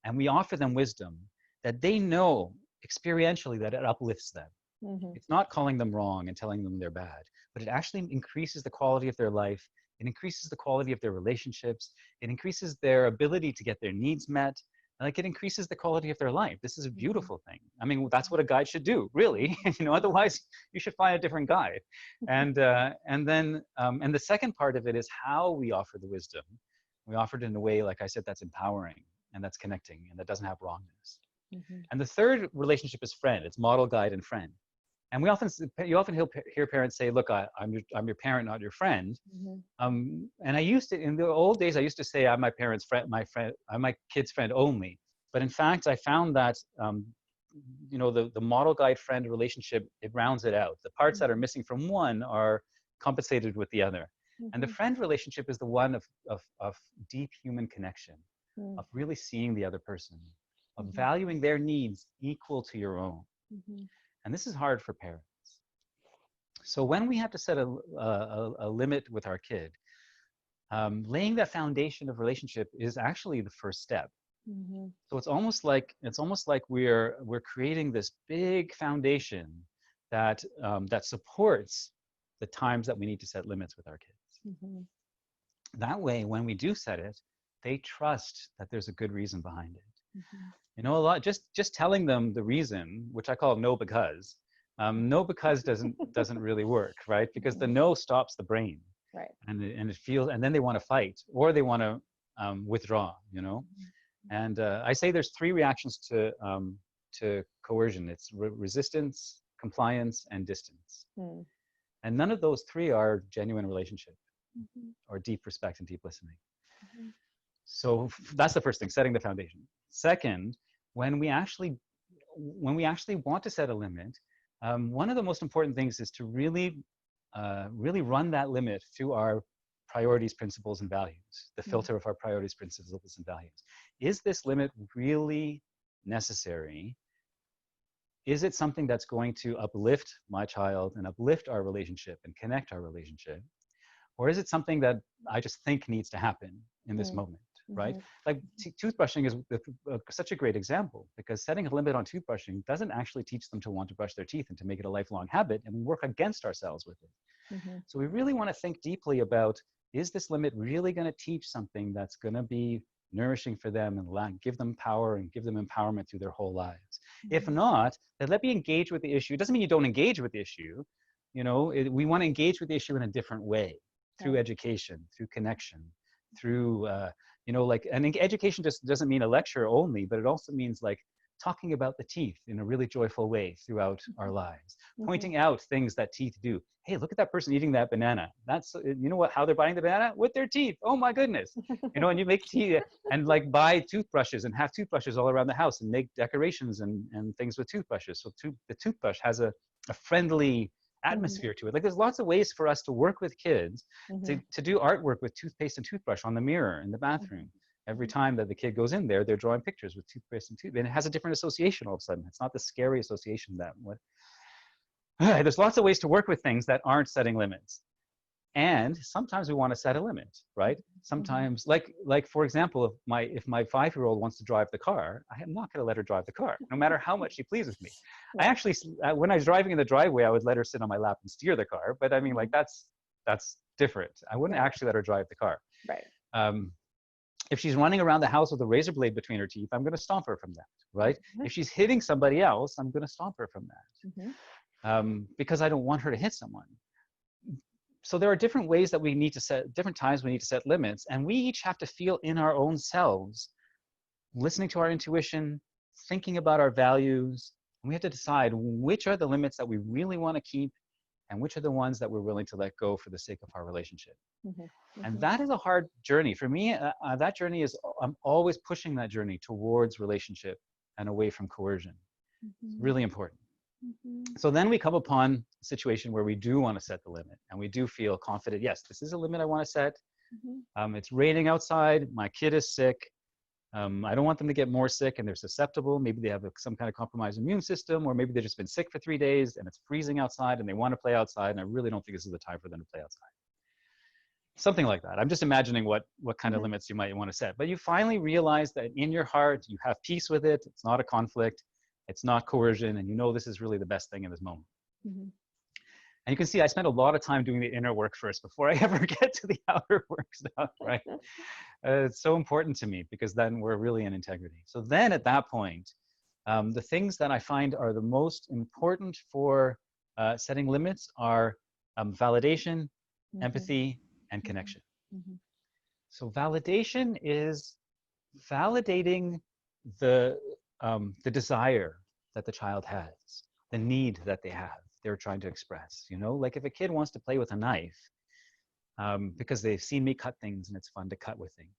and we offer them wisdom, that they know experientially that it uplifts them. Mm-hmm. It's not calling them wrong and telling them they're bad, but it actually increases the quality of their life. It increases the quality of their relationships. It increases their ability to get their needs met. Like, it increases the quality of their life. This is a beautiful thing. I mean, that's what a guide should do, really. You know, otherwise you should find a different guide. And then the second part of it is how we offer the wisdom. We offer it in a way, like I said, that's empowering and that's connecting and that doesn't have wrongness. Mm-hmm. And the third relationship is friend. It's model, guide, and friend. And you often hear parents say, "Look, I'm your parent, not your friend." Mm-hmm. And I used to, in the old days, I used to say, "I'm my parent's friend, I'm my kid's friend only." But in fact, I found that you know, the model, guide, friend relationship, it rounds it out. The parts that are missing from one are compensated with the other. And the Mm-hmm. friend relationship is the one of deep human connection, of really seeing the other person, of Mm-hmm. valuing their needs equal to your own. Mm-hmm. And this is hard for parents. So when we have to set a limit with our kid, laying that foundation of relationship is actually the first step. Mm-hmm. So it's almost like we're creating this big foundation that that supports the times that we need to set limits with our kids. Mm-hmm. That way, when we do set it, they trust that there's a good reason behind it. Mm-hmm. You know, a lot, just telling them the reason, which I call no because. No because doesn't really work, right? Because the no stops the brain, Right. and it feels, and then they want to fight or they want to withdraw. You know, and I say there's three reactions to coercion. It's resistance, compliance, and distance. Mm. And none of those three are genuine relationship Mm-hmm. or deep respect and deep listening. Mm-hmm. So that's the first thing, setting the foundation. Second, when we actually want to set a limit, one of the most important things is to really run that limit through our priorities, principles, and values, the filter of our priorities, principles, and values. Is this limit really necessary? Is it something that's going to uplift my child and uplift our relationship and connect our relationship? Or is it something that I just think needs to happen in this moment, right? Like toothbrushing is such a great example, because setting a limit on toothbrushing doesn't actually teach them to want to brush their teeth and to make it a lifelong habit, and we work against ourselves with it. Mm-hmm. So we really want to think deeply about, is this limit really going to teach something that's going to be nourishing for them and give them power and give them empowerment through their whole lives? If not, then let me engage with the issue. It doesn't mean you don't engage with the issue. You know, we want to engage with the issue in a different way, through education, through connection, through, you know, like, and education just doesn't mean a lecture only, but it also means like talking about the teeth in a really joyful way throughout our lives, pointing out things that teeth do. Hey, look at that person eating that banana. That's, you know what, how they're buying the banana? With their teeth. Oh my goodness. You know, and you make teeth and like buy toothbrushes and have toothbrushes all around the house and make decorations and things with toothbrushes. So the toothbrush has a friendly atmosphere to it. Like there's lots of ways for us to work with kids, to do artwork with toothpaste and toothbrush on the mirror in the bathroom. Every time that the kid goes in there, they're drawing pictures with toothpaste and toothpaste, and it has a different association all of a sudden. It's not the scary association that there's lots of ways to work with things that aren't setting limits. And sometimes we want to set a limit, right? Sometimes, like for example, if my 5-year-old wants to drive the car, I am not going to let her drive the car, no matter how much she pleases me. I actually, when I was driving in the driveway, I would let her sit on my lap and steer the car. But I mean, like that's different. I wouldn't actually let her drive the car. Right. If she's running around the house with a razor blade between her teeth, I'm going to stomp her from that, right? If she's hitting somebody else, I'm going to stomp her from that, because I don't want her to hit someone. So there are different ways that we need to set, different times we need to set limits, and we each have to feel in our own selves, listening to our intuition, thinking about our values, and we have to decide which are the limits that we really want to keep and which are the ones that we're willing to let go for the sake of our relationship. And that is a hard journey. For me, that journey is, I'm always pushing that journey towards relationship and away from coercion. It's really important. So then we come upon a situation where we do want to set the limit and we do feel confident. Yes, this is a limit I want to set. It's raining outside. My kid is sick. I don't want them to get more sick and they're susceptible. Maybe they have some kind of compromised immune system, or maybe they've just been sick for 3 days and it's freezing outside and they want to play outside. And I really don't think this is the time for them to play outside. Something like that. I'm just imagining what kind of limits you might want to set. But you finally realize that in your heart, you have peace with it. It's not a conflict. It's not coercion. And you know this is really the best thing in this moment. And you can see I spent a lot of time doing the inner work first before I ever get to the outer work stuff, right? It's so important to me because then we're really in integrity. So then at that point, the things that I find are the most important for setting limits are validation, empathy, and connection. So validation is validating the desire that the child has, the need that they have, they're trying to express. You know, like if a kid wants to play with a knife because they've seen me cut things and it's fun to cut with things,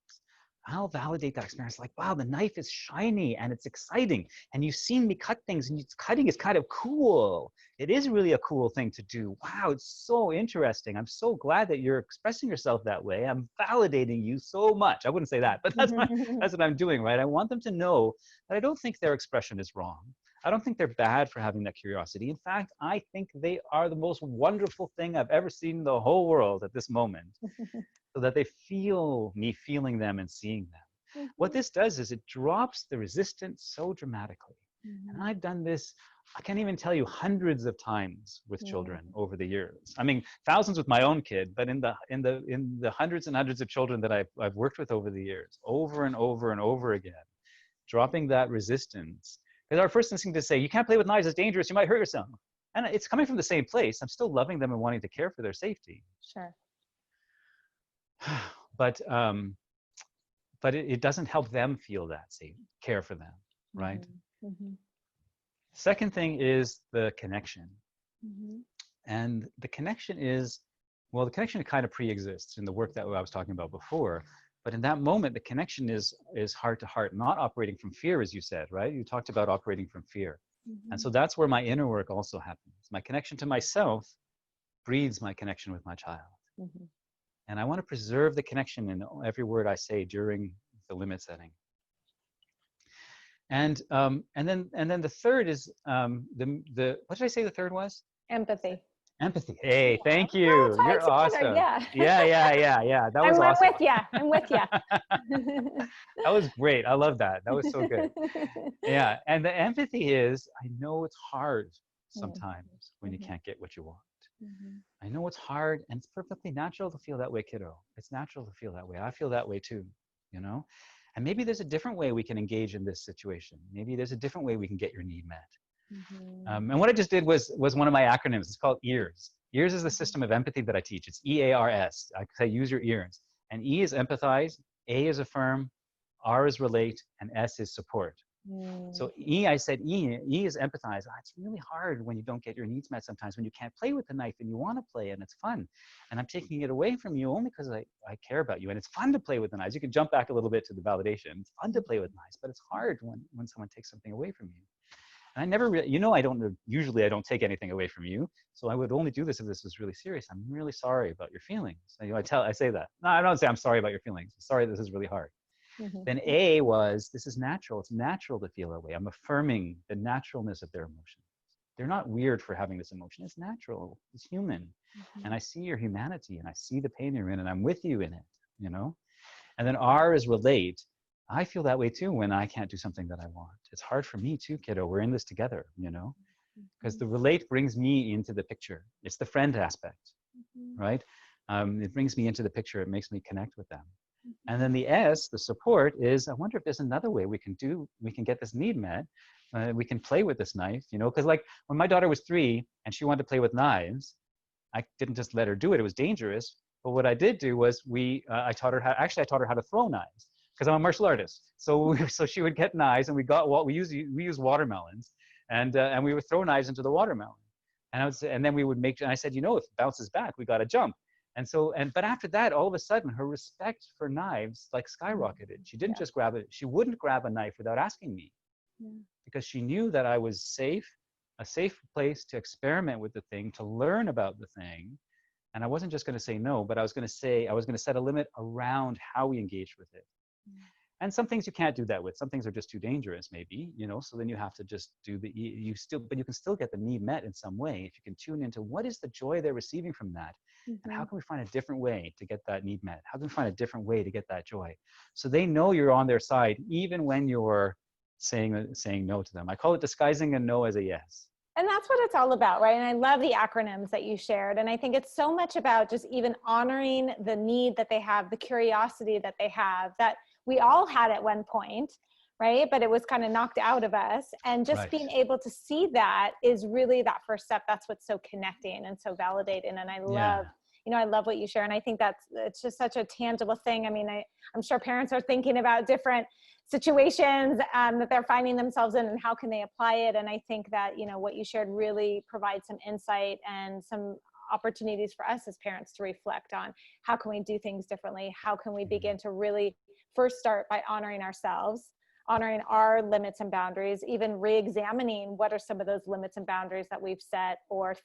I'll validate that experience. Like, wow, the knife is shiny and it's exciting. And you've seen me cut things and cutting is kind of cool. It is really a cool thing to do. Wow, it's so interesting. I'm so glad that you're expressing yourself that way. I'm validating you so much. I wouldn't say that, but that's what I'm doing, right? I want them to know that I don't think their expression is wrong. I don't think they're bad for having that curiosity. In fact, I think they are the most wonderful thing I've ever seen in the whole world at this moment. So that they feel me feeling them and seeing them. What this does is it drops the resistance so dramatically. And I've done this I can't even tell you hundreds of times with Mm. children over the years. I mean, thousands with my own kid, but in the hundreds and hundreds of children that I've worked with over the years, over and over and over again, dropping that resistance. Because our first instinct is to say, you can't play with knives, it's dangerous, you might hurt yourself. And it's coming from the same place. I'm still loving them and wanting to care for their safety. Sure. But it doesn't help them feel that safe, care for them, right? Mm-hmm. Second thing is the connection. Mm-hmm. And the connection is, well, the connection kind of pre-exists in the work that I was talking about before. But in that moment, the connection is heart to heart, not operating from fear, as you said, right? You talked about operating from fear. Mm-hmm. And so that's where my inner work also happens. My connection to myself breeds my connection with my child. Mm-hmm. And I want to preserve the connection in every word I say during the limit setting. And then the third is the what did I say the third was? Empathy. Empathy. Hey, Yeah. thank We're all you. tied You're together. awesome. Yeah. Yeah. That was I'm awesome. with you. I'm with you. That was great. I love that. That was so good. Yeah. And the empathy is, I know it's hard sometimes when you can't get what you want. I know it's hard, and it's perfectly natural to feel that way, kiddo. It's natural to feel that way. I feel that way too, you know? And maybe there's a different way we can engage in this situation. Maybe there's a different way we can get your need met. And what I just did was one of my acronyms. It's called EARS. EARS is the system of empathy that I teach. It's EARS. I say use your ears. And E is empathize, A is affirm, R is relate, and S is support. So I said E is empathize. It's really hard when you don't get your needs met sometimes, when you can't play with the knife and you want to play and it's fun. And I'm taking it away from you only because I care about you. And it's fun to play with the knives. You can jump back a little bit to the validation. It's fun to play with knives, but it's hard when someone takes something away from you. And I never, usually I don't take anything away from you. So I would only do this if this was really serious. I'm really sorry about your feelings. I say that. No, I don't say I'm sorry about your feelings. I'm sorry, this is really hard. Then A was, this is natural. It's natural to feel that way. I'm affirming the naturalness of their emotions. They're not weird for having this emotion. It's natural. It's human. And I see your humanity and I see the pain you're in and I'm with you in it, you know? And then R is relate. I feel that way too when I can't do something that I want. It's hard for me too, kiddo. We're in this together, you know? Because the relate brings me into the picture. It's the friend aspect, right? It brings me into the picture. It makes me connect with them. And then the S, the support, is I wonder if there's another way we can get this need met. We can play with this knife, you know, because like when my daughter was 3 and she wanted to play with knives, I didn't just let her do it. It was dangerous. But what I did do was I taught her how to throw knives because I'm a martial artist. So she would get knives and we use watermelons and we would throw knives into the watermelon. And then we would and I said, you know, if it bounces back, we got to jump. But after that, all of a sudden, her respect for knives like skyrocketed. She didn't just grab it. She wouldn't grab a knife without asking me because she knew that I was safe, a safe place to experiment with the thing, to learn about the thing. And I wasn't just going to say no, but I was going to set a limit around how we engaged with it. And some things you can't do that with. Some things are just too dangerous, maybe, you know, so then you have to just do but you can still get the need met in some way if you can tune into what is the joy they're receiving from that. And how can we find a different way to get that need met? How can we find a different way to get that joy? So they know you're on their side, even when you're saying no to them. I call it disguising a no as a yes. And that's what it's all about, right? And I love the acronyms that you shared. And I think it's so much about just even honoring the need that they have, the curiosity that they have, that we all had at one point, right? But it was kind of knocked out of us. And just being able to see that is really that first step. That's what's so connecting and so validating. And I love, I love what you share. And I think it's just such a tangible thing. I mean, I'm sure parents are thinking about different situations that they're finding themselves in and how can they apply it. And I think that, what you shared really provides some insight and some opportunities for us as parents to reflect on how can we do things differently? How can we begin to really first start by honoring ourselves, honoring our limits and boundaries, even re-examining what are some of those limits and boundaries that we've set, or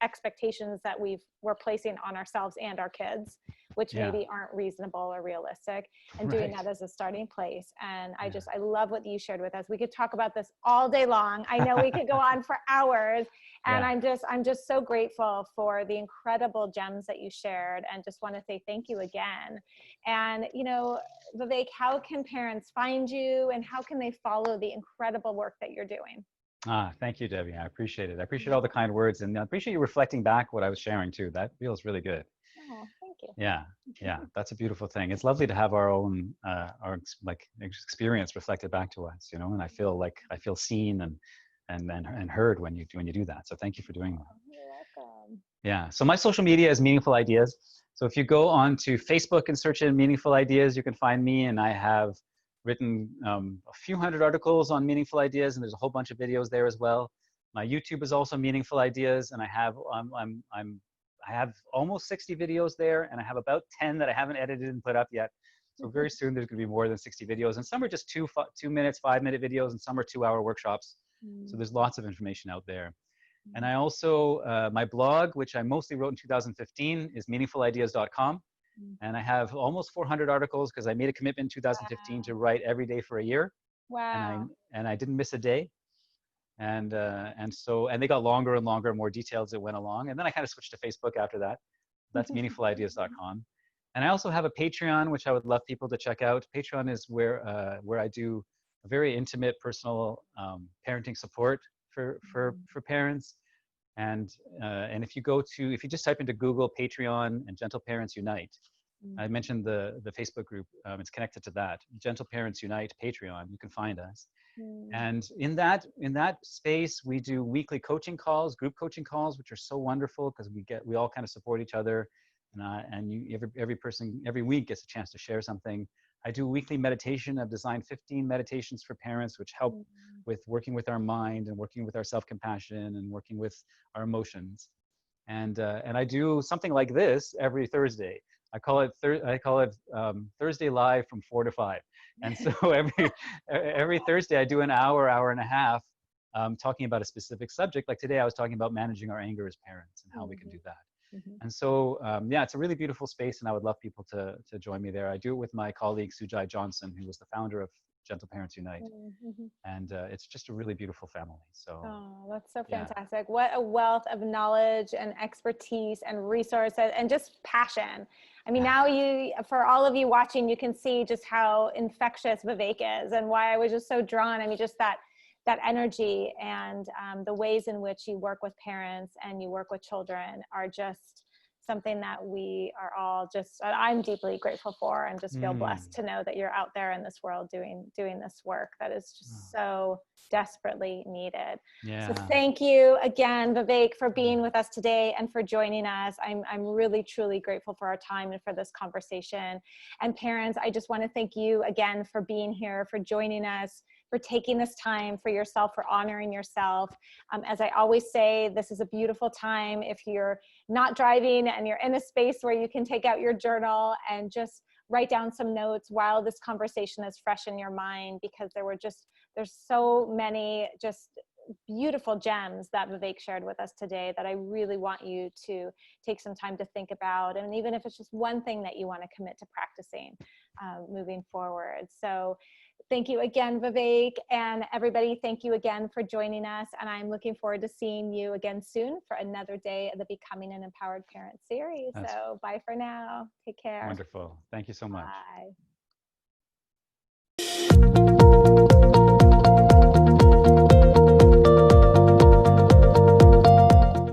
expectations that we're placing on ourselves and our kids, which maybe aren't reasonable or realistic, and doing that as a starting place. And I love what you shared with us. We could talk about this all day long. I know we could go on for hours, and I'm just so grateful for the incredible gems that you shared, and just want to say thank you again. And, Vivek, how can parents find you and how can they follow the incredible work that you're doing? Thank you, Debbie. I appreciate it. I appreciate all the kind words, and I appreciate you reflecting back what I was sharing too. That feels really good. Oh, thank you. Yeah, yeah, that's a beautiful thing. It's lovely to have our own experience reflected back to us, you know. And I feel like I feel seen and heard when you do that. So thank you for doing that. Oh, you're welcome. Yeah. So my social media is Meaningful Ideas. So if you go on to Facebook and search in Meaningful Ideas, you can find me, and I have written a few hundred articles on meaningful ideas, and there's a whole bunch of videos there as well. My YouTube is also Meaningful Ideas, and I have almost 60 videos there, and I have about 10 that I haven't edited and put up yet. So very soon there's going to be more than 60 videos, and some are just 2 minutes, 5-minute videos, and some are 2-hour workshops. So there's lots of information out there. And I also, my blog, which I mostly wrote in 2015, is meaningfulideas.com. And I have almost 400 articles because I made a commitment in 2015 to write every day for a year. Wow. And I didn't miss a day. And they got longer and longer, more detailed as it went along. And then I kind of switched to Facebook after that. That's meaningfulideas.com. And I also have a Patreon, which I would love people to check out. Patreon is where I do a very intimate, personal parenting support for parents. And if you just type into Google Patreon and Gentle Parents Unite, I mentioned the Facebook group. It's connected to that. Gentle Parents Unite Patreon. You can find us. And in that space, we do weekly coaching calls, group coaching calls, which are so wonderful because we all kind of support each other, and every person every week gets a chance to share something. I do weekly meditation. I've designed 15 meditations for parents, which help with working with our mind and working with our self-compassion and working with our emotions. And I do something like this every Thursday. I call it Thursday Live from 4 to 5. And so every Thursday I do an hour and a half talking about a specific subject. Like today I was talking about managing our anger as parents and how we can do that. And so, yeah, it's a really beautiful space, and I would love people to join me there. I do it with my colleague, Sujai Johnson, who was the founder of Gentle Parents Unite. And it's just a really beautiful family. So, oh, that's so yeah. fantastic. What a wealth of knowledge and expertise and resources and just passion. I mean, now for all of you watching, you can see just how infectious Vivek is and why I was just so drawn. I mean, just that energy and the ways in which you work with parents and you work with children are just something that we are all I'm deeply grateful for, and just feel blessed to know that you're out there in this world doing this work that is just so desperately needed. Yeah. So thank you again, Vivek, for being with us today and for joining us. I'm really, truly grateful for our time and for this conversation. And parents, I just want to thank you again for being here, for joining us, for taking this time for yourself, for honoring yourself. As I always say, this is a beautiful time if you're not driving and you're in a space where you can take out your journal and just write down some notes while this conversation is fresh in your mind, because there's so many just beautiful gems that Vivek shared with us today that I really want you to take some time to think about. And even if it's just one thing that you want to commit to practicing moving forward. So thank you again, Vivek, and everybody, thank you again for joining us. And I'm looking forward to seeing you again soon for another day of the Becoming an Empowered Parent series. So bye for now. Take care. Wonderful. Thank you so much. Bye.